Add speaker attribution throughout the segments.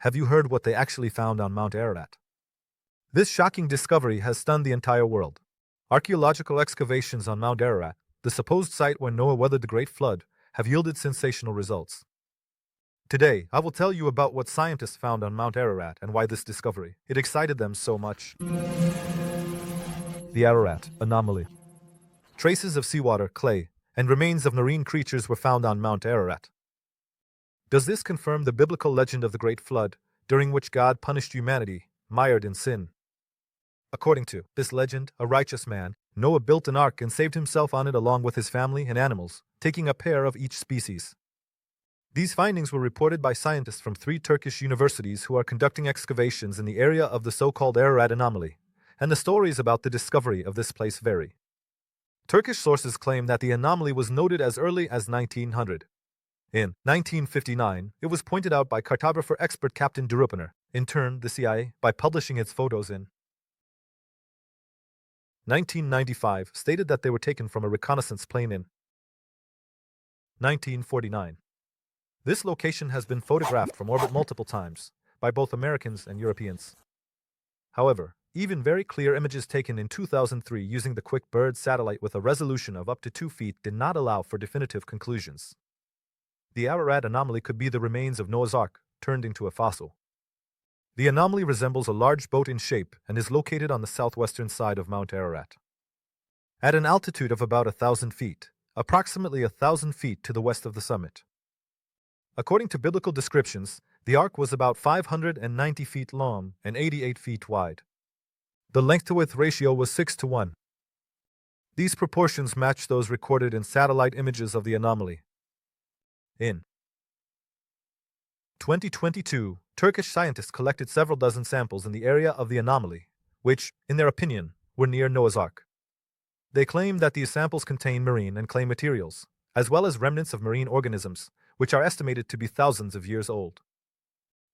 Speaker 1: Have you heard what they actually found on Mount Ararat? This shocking discovery has stunned the entire world. Archaeological excavations on Mount Ararat, the supposed site where Noah weathered the Great Flood, have yielded sensational results. Today, I will tell you about what scientists found on Mount Ararat and why this discovery it excited them so much. The Ararat anomaly. Traces of seawater, clay, and remains of marine creatures were found on Mount Ararat. Does this confirm the biblical legend of the Great Flood, during which God punished humanity, mired in sin? According to this legend, a righteous man, Noah, built an ark and saved himself on it along with his family and animals, taking a pair of each species. These findings were reported by scientists from 3 Turkish universities who are conducting excavations in the area of the so-called Ararat anomaly, and the stories about the discovery of this place vary. Turkish sources claim that the anomaly was noted as early as 1900. In 1959, it was pointed out by cartographer expert Captain Durupiner, in turn the CIA, by publishing its photos in 1995, stated that they were taken from a reconnaissance plane in 1949. This location has been photographed from orbit multiple times, by both Americans and Europeans. However, even very clear images taken in 2003 using the Quick Bird satellite with a resolution of up to 2 feet did not allow for definitive conclusions. The Ararat anomaly could be the remains of Noah's Ark, turned into a fossil. The anomaly resembles a large boat in shape and is located on the southwestern side of Mount Ararat. At an altitude of about 1,000 feet, approximately 1,000 feet to the west of the summit. According to biblical descriptions, the ark was about 590 feet long and 88 feet wide. The length-to-width ratio was 6:1. These proportions match those recorded in satellite images of the anomaly. In 2022, Turkish scientists collected several dozen samples in the area of the anomaly, which, in their opinion, were near Noah's Ark. They claim that these samples contain marine and clay materials, as well as remnants of marine organisms, which are estimated to be thousands of years old.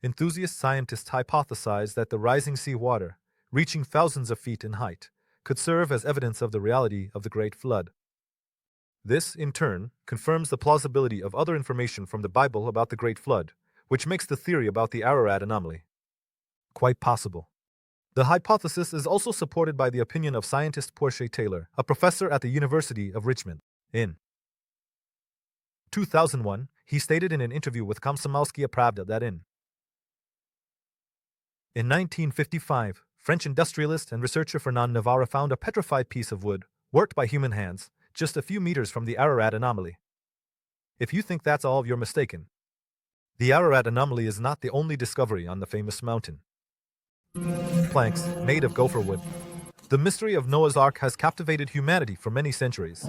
Speaker 1: Enthusiast scientists hypothesize that the rising sea water, reaching thousands of feet in height, could serve as evidence of the reality of the Great Flood. This, in turn, confirms the plausibility of other information from the Bible about the Great Flood, which makes the theory about the Ararat anomaly quite possible. The hypothesis is also supported by the opinion of scientist Portia Taylor, a professor at the University of Richmond. In 2001, he stated in an interview with Komsomolskaya Pravda that in 1955, French industrialist and researcher Fernand Navarre found a petrified piece of wood, worked by human hands, just a few meters from the Ararat anomaly. If you think that's all, you're mistaken. The Ararat anomaly is not the only discovery on the famous mountain. Planks made of gopher wood. The mystery of Noah's Ark has captivated humanity for many centuries.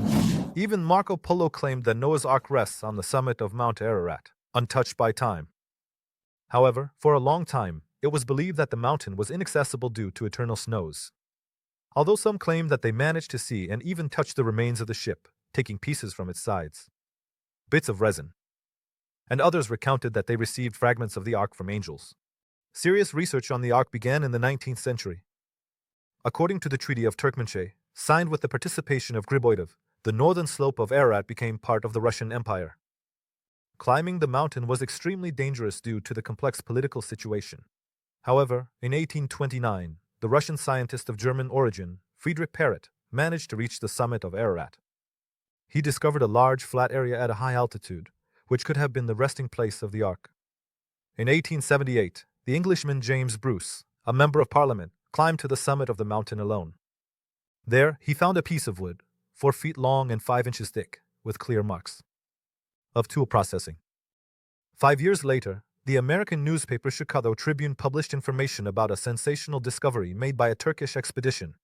Speaker 1: Even Marco Polo claimed that Noah's Ark rests on the summit of Mount Ararat, untouched by time. However, for a long time, it was believed that the mountain was inaccessible due to eternal snows. Although some claim that they managed to see and even touch the remains of the ship, taking pieces from its sides, bits of resin, and others recounted that they received fragments of the Ark from angels. Serious research on the Ark began in the 19th century. According to the Treaty of Turkmenchay, signed with the participation of Griboyedov, the northern slope of Ararat became part of the Russian Empire. Climbing the mountain was extremely dangerous due to the complex political situation. However, in 1829, the Russian scientist of German origin, Friedrich Parrot, managed to reach the summit of Ararat. He discovered a large flat area at a high altitude, which could have been the resting place of the Ark. In 1878, the Englishman James Bruce, a member of Parliament, climbed to the summit of the mountain alone. There, he found a piece of wood, 4 feet long and 5 inches thick, with clear marks of tool processing. 5 years later, the American newspaper Chicago Tribune published information about a sensational discovery made by a Turkish expedition.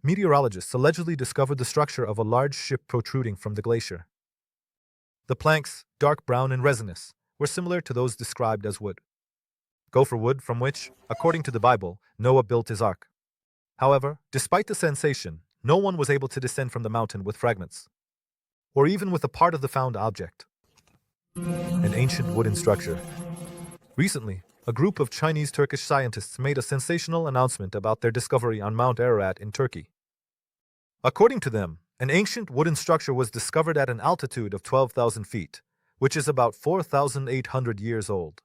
Speaker 1: Meteorologists allegedly discovered the structure of a large ship protruding from the glacier. The planks, dark brown and resinous, were similar to those described as wood. Gopher wood from which, according to the Bible, Noah built his ark. However, despite the sensation, no one was able to descend from the mountain with fragments, or even with a part of the found object. An ancient wooden structure. Recently, a group of Chinese-Turkish scientists made a sensational announcement about their discovery on Mount Ararat in Turkey. According to them, an ancient wooden structure was discovered at an altitude of 12,000 feet, which is about 4,800 years old.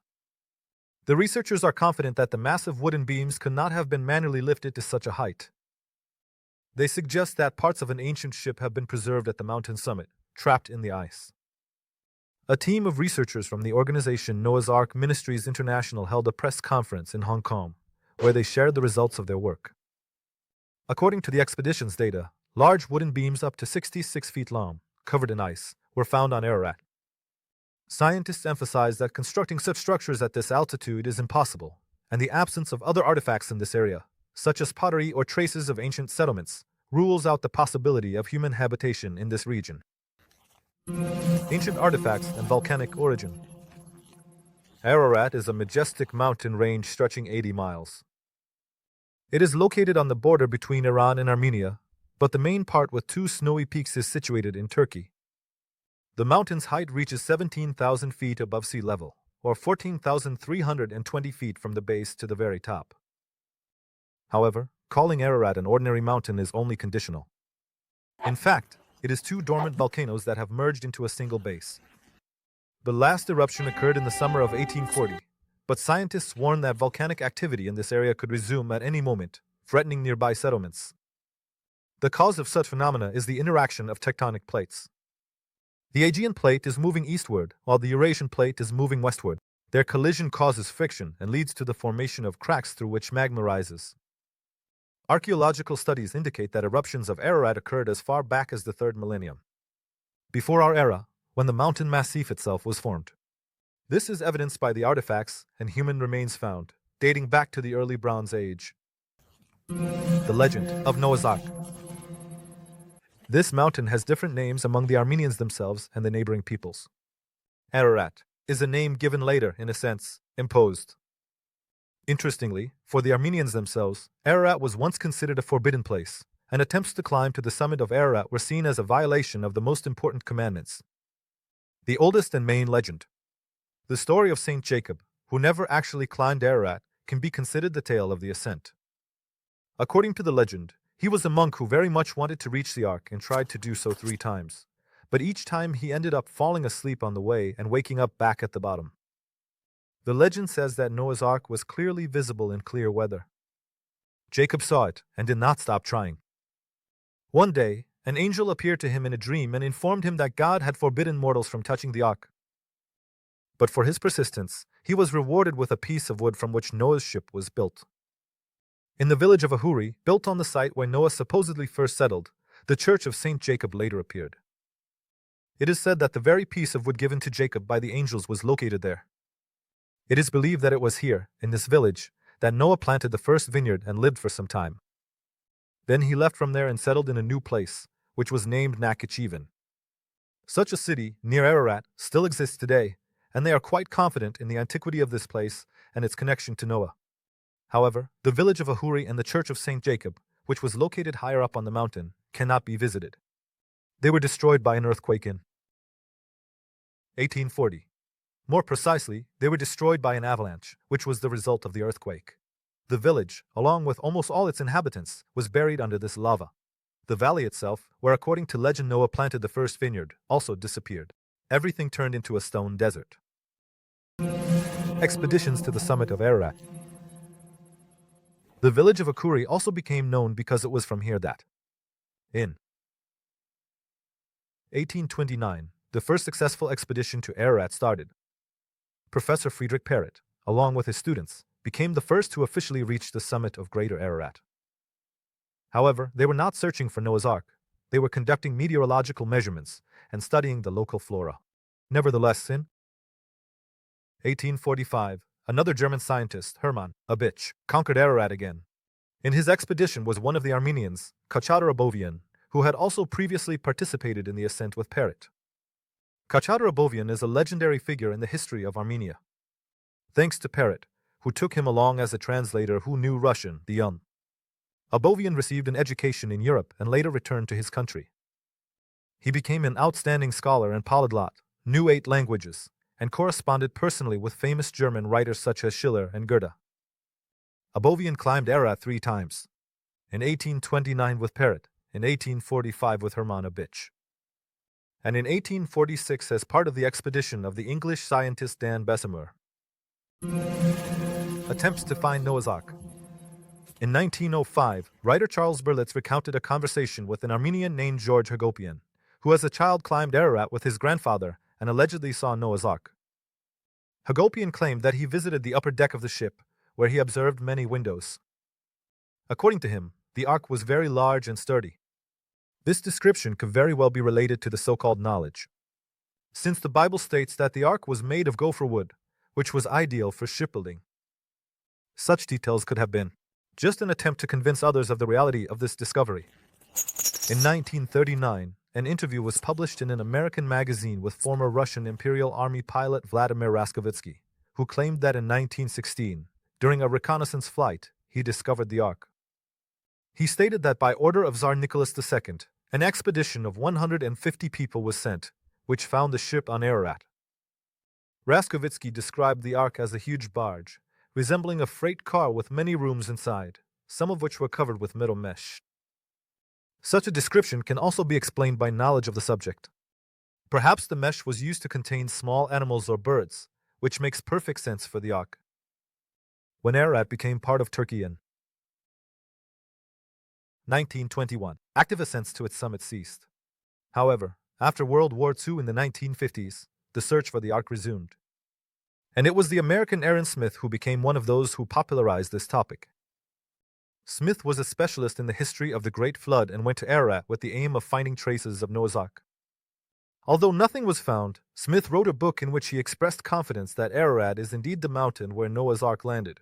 Speaker 1: The researchers are confident that the massive wooden beams could not have been manually lifted to such a height. They suggest that parts of an ancient ship have been preserved at the mountain summit, trapped in the ice. A team of researchers from the organization Noah's Ark Ministries International held a press conference in Hong Kong, where they shared the results of their work. According to the expedition's data, large wooden beams up to 66 feet long, covered in ice, were found on Ararat. Scientists emphasize that constructing such structures at this altitude is impossible, and the absence of other artifacts in this area, such as pottery or traces of ancient settlements, rules out the possibility of human habitation in this region. Ancient artifacts and volcanic origin. Ararat is a majestic mountain range stretching 80 miles. It is located on the border between Iran and Armenia, but the main part with two snowy peaks is situated in Turkey. The mountain's height reaches 17,000 feet above sea level, or 14,320 feet from the base to the very top. However, calling Ararat an ordinary mountain is only conditional. In fact, it is two dormant volcanoes that have merged into a single base. The last eruption occurred in the summer of 1840, but scientists warn that volcanic activity in this area could resume at any moment, threatening nearby settlements. The cause of such phenomena is the interaction of tectonic plates. The Aegean plate is moving eastward, while the Eurasian plate is moving westward. Their collision causes friction and leads to the formation of cracks through which magma rises. Archaeological studies indicate that eruptions of Ararat occurred as far back as the 3rd millennium, before our era, when the mountain massif itself was formed. This is evidenced by the artifacts and human remains found, dating back to the early Bronze Age. The legend of Noah's Ark. This mountain has different names among the Armenians themselves and the neighboring peoples. Ararat is a name given later, in a sense, imposed. Interestingly, for the Armenians themselves, Ararat was once considered a forbidden place, and attempts to climb to the summit of Ararat were seen as a violation of the most important commandments. The oldest and main legend. The story of Saint Jacob, who never actually climbed Ararat, can be considered the tale of the ascent. According to the legend, he was a monk who very much wanted to reach the Ark and tried to do so 3 times, but each time he ended up falling asleep on the way and waking up back at the bottom. The legend says that Noah's Ark was clearly visible in clear weather. Jacob saw it and did not stop trying. One day, an angel appeared to him in a dream and informed him that God had forbidden mortals from touching the Ark. But for his persistence, he was rewarded with a piece of wood from which Noah's ship was built. In the village of Ahuri, built on the site where Noah supposedly first settled, the church of Saint Jacob later appeared. It is said that the very piece of wood given to Jacob by the angels was located there. It is believed that it was here, in this village, that Noah planted the first vineyard and lived for some time. Then he left from there and settled in a new place, which was named Nakhichevan. Such a city, near Ararat, still exists today, and they are quite confident in the antiquity of this place and its connection to Noah. However, the village of Ahuri and the church of St. Jacob, which was located higher up on the mountain, cannot be visited. They were destroyed by an earthquake in 1840. More precisely, they were destroyed by an avalanche, which was the result of the earthquake. The village, along with almost all its inhabitants, was buried under this lava. The valley itself, where according to legend Noah planted the first vineyard, also disappeared. Everything turned into a stone desert. Expeditions to the summit of Ararat. The village of Ahuri also became known because it was from here that, in 1829, the first successful expedition to Ararat started. Professor Friedrich Parrott, along with his students, became the first to officially reach the summit of Greater Ararat. However, they were not searching for Noah's Ark. They were conducting meteorological measurements and studying the local flora. Nevertheless, in 1845, another German scientist, Hermann Abich, conquered Ararat again. In his expedition was one of the Armenians, Kachadar Abovian, who had also previously participated in the ascent with Parrott. Kachadar Abovian is a legendary figure in the history of Armenia. Thanks to Parrott, who took him along as a translator who knew Russian, the young. Abovian received an education in Europe and later returned to his country. He became an outstanding scholar and polyglot, knew 8 languages, and corresponded personally with famous German writers such as Schiller and Goethe. Abovian climbed Ararat 3 times, in 1829 with Parrott, in 1845 with Hermann Abich, and in 1846 as part of the expedition of the English scientist Dan Bessemer. Attempts to find Noah's Ark. In 1905, writer Charles Berlitz recounted a conversation with an Armenian named George Hagopian, who as a child climbed Ararat with his grandfather and allegedly saw Noah's Ark. Hagopian claimed that he visited the upper deck of the ship, where he observed many windows. According to him, the ark was very large and sturdy. This description could very well be related to the so-called knowledge, since the Bible states that the ark was made of gopher wood, which was ideal for shipbuilding. Such details could have been just an attempt to convince others of the reality of this discovery. In 1939, an interview was published in an American magazine with former Russian Imperial Army pilot Vladimir Raskovitsky, who claimed that in 1916, during a reconnaissance flight, he discovered the ark. He stated that by order of Tsar Nicholas II, an expedition of 150 people was sent, which found the ship on Ararat. Raskovitsky described the ark as a huge barge, resembling a freight car with many rooms inside, some of which were covered with metal mesh. Such a description can also be explained by knowledge of the subject. Perhaps the mesh was used to contain small animals or birds, which makes perfect sense for the ark. When Ararat became part of Turkey in 1921, active ascents to its summit ceased. However, after World War II in the 1950s, the search for the ark resumed. And it was the American Aaron Smith who became one of those who popularized this topic. Smith was a specialist in the history of the Great Flood and went to Ararat with the aim of finding traces of Noah's Ark. Although nothing was found, Smith wrote a book in which he expressed confidence that Ararat is indeed the mountain where Noah's Ark landed.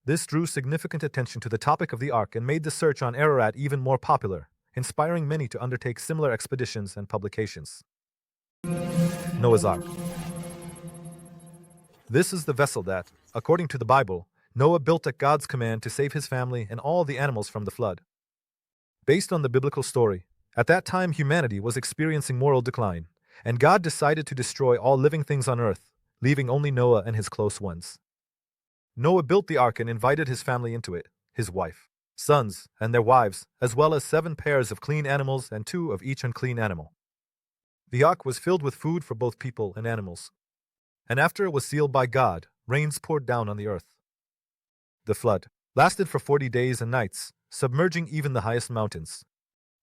Speaker 1: This drew significant attention to the topic of the Ark and made the search on Ararat even more popular, inspiring many to undertake similar expeditions and publications. Noah's Ark. This is the vessel that, according to the Bible, Noah built at God's command to save his family and all the animals from the flood. Based on the biblical story, at that time humanity was experiencing moral decline, and God decided to destroy all living things on earth, leaving only Noah and his close ones. Noah built the ark and invited his family into it, his wife, sons, and their wives, as well as 7 pairs of clean animals and 2 of each unclean animal. The ark was filled with food for both people and animals. And after it was sealed by God, rains poured down on the earth. The flood lasted for 40 days and nights, submerging even the highest mountains.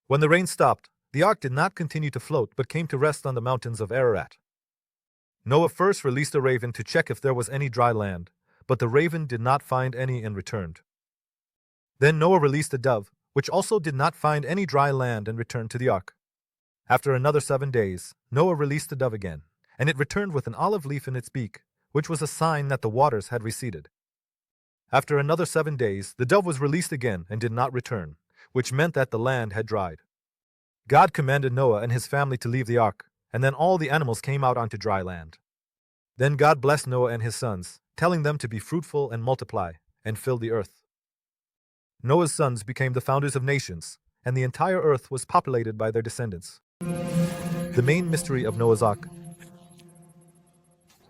Speaker 1: When the rain stopped, the ark did not continue to float but came to rest on the mountains of Ararat. Noah first released a raven to check if there was any dry land, but the raven did not find any and returned. Then Noah released a dove, which also did not find any dry land and returned to the ark. After another 7 days, Noah released the dove again, and it returned with an olive leaf in its beak, which was a sign that the waters had receded. After another 7 days, the dove was released again and did not return, which meant that the land had dried. God commanded Noah and his family to leave the ark, and then all the animals came out onto dry land. Then God blessed Noah and his sons, telling them to be fruitful and multiply, and fill the earth. Noah's sons became the founders of nations, and the entire earth was populated by their descendants. The main mystery of Noah's Ark.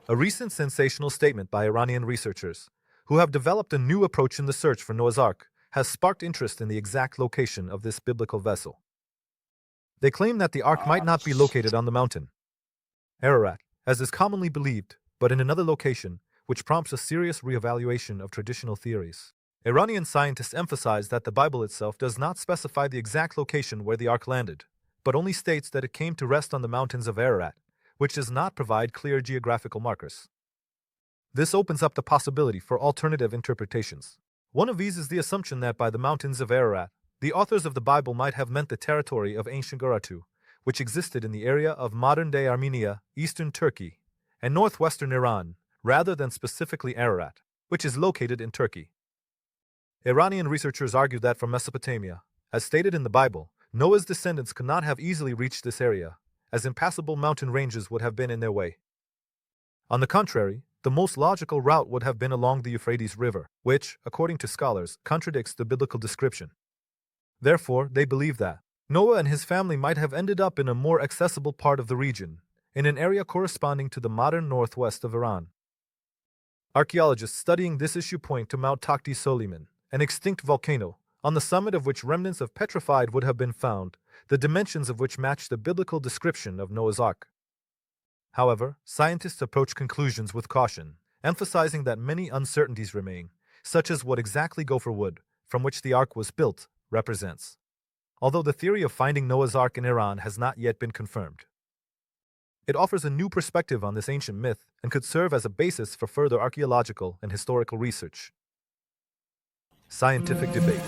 Speaker 1: A recent sensational statement by Iranian researchers, who have developed a new approach in the search for Noah's Ark, has sparked interest in the exact location of this biblical vessel. They claim that the ark might not be located on the mountain Ararat, as is commonly believed, but in another location, which prompts a serious reevaluation of traditional theories. Iranian scientists emphasize that the Bible itself does not specify the exact location where the ark landed, but only states that it came to rest on the mountains of Ararat, which does not provide clear geographical markers. This opens up the possibility for alternative interpretations. One of these is the assumption that by the mountains of Ararat, the authors of the Bible might have meant the territory of ancient Urartu, which existed in the area of modern-day Armenia, eastern Turkey, and northwestern Iran, rather than specifically Ararat, which is located in Turkey. Iranian researchers argue that from Mesopotamia, as stated in the Bible, Noah's descendants could not have easily reached this area, as impassable mountain ranges would have been in their way. On the contrary, the most logical route would have been along the Euphrates River, which, according to scholars, contradicts the biblical description. Therefore, they believe that Noah and his family might have ended up in a more accessible part of the region, in an area corresponding to the modern northwest of Iran. Archaeologists studying this issue point to Mount Takhti Soliman, an extinct volcano, on the summit of which remnants of petrified wood have been found, the dimensions of which match the biblical description of Noah's Ark. However, scientists approach conclusions with caution, emphasizing that many uncertainties remain, such as what exactly gopher wood, from which the Ark was built, represents. Although the theory of finding Noah's Ark in Iran has not yet been confirmed, it offers a new perspective on this ancient myth and could serve as a basis for further archaeological and historical research. Scientific debate.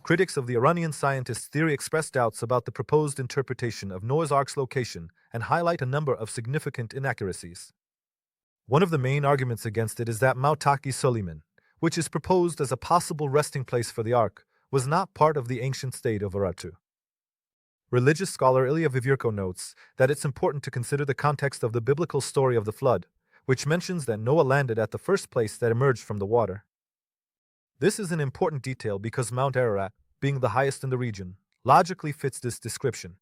Speaker 1: Critics of the Iranian scientist's theory express doubts about the proposed interpretation of Noah's Ark's location and highlight a number of significant inaccuracies. One of the main arguments against it is that Mount Taqi Suleiman, which is proposed as a possible resting place for the Ark, was not part of the ancient state of Ararat. Religious scholar Ilya Vivirko notes that it's important to consider the context of the biblical story of the flood, which mentions that Noah landed at the first place that emerged from the water. This is an important detail because Mount Ararat, being the highest in the region, logically fits this description.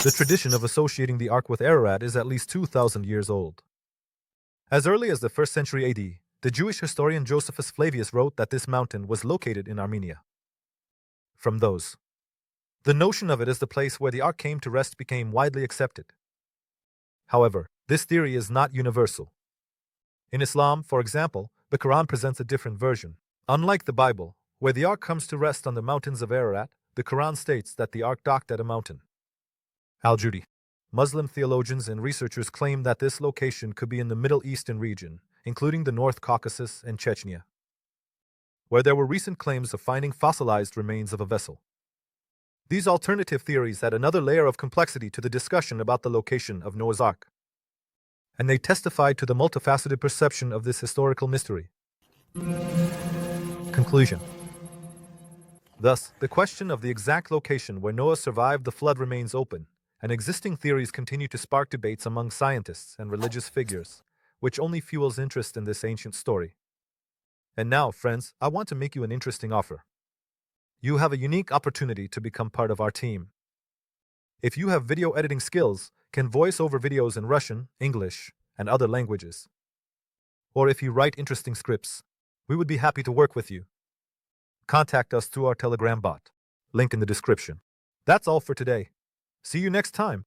Speaker 1: The tradition of associating the Ark with Ararat is at least 2,000 years old. As early as the 1st century AD, the Jewish historian Josephus Flavius wrote that this mountain was located in Armenia. From those, the notion of it as the place where the Ark came to rest became widely accepted. However, this theory is not universal. In Islam, for example, the Quran presents a different version. Unlike the Bible, where the Ark comes to rest on the mountains of Ararat, the Quran states that the Ark docked at a mountain. Al-Judi. Muslim theologians and researchers claim that this location could be in the Middle Eastern region, including the North Caucasus and Chechnya, where there were recent claims of finding fossilized remains of a vessel. These alternative theories add another layer of complexity to the discussion about the location of Noah's Ark, and they testify to the multifaceted perception of this historical mystery. Conclusion. Thus, the question of the exact location where Noah survived the flood remains open, and existing theories continue to spark debates among scientists and religious figures, which only fuels interest in this ancient story. And now, friends, I want to make you an interesting offer. You have a unique opportunity to become part of our team. If you have video editing skills, can voice over videos in Russian, English, and other languages, or if you write interesting scripts, we would be happy to work with you. Contact us through our Telegram bot, link in the description. That's all for today. See you next time.